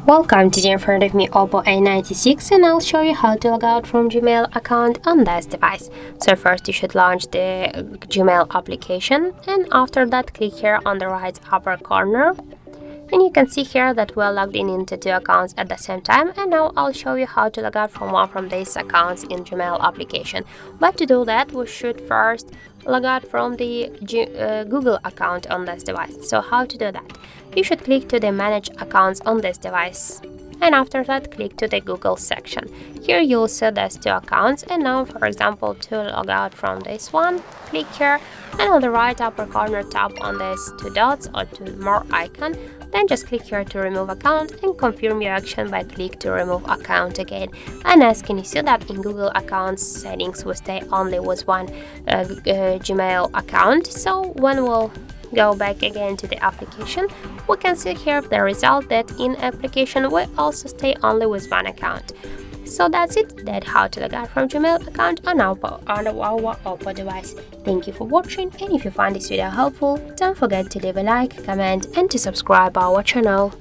Welcome, today in front of me OPPO A96 and I'll show you how to log out from Gmail account on this device. So first you should launch the Gmail application, and after that click here on the right upper corner. And you can see here that we are logged in into two accounts at the same time, and now I'll show you how to log out from one from these accounts in Gmail application. But to do that, we should first log out from the Google account on this device. So how to do that? You should click to the Manage Accounts on this device, and after that click to the Google section. Here you'll see these two accounts, and now for example to log out from this one, click here and on the right upper corner tap on these two dots or to more icon. Then just click here to remove account and confirm your action by click to remove account again. And as can you see that in Google accounts settings we stay only with one Gmail account. So when we'll go back again to the application, we can see here the result that in application we also stay only with one account. So that's it. That's how to log out from Gmail account on our OPPO device. Thank you for watching, and if you find this video helpful, don't forget to leave a like, comment and to subscribe our channel.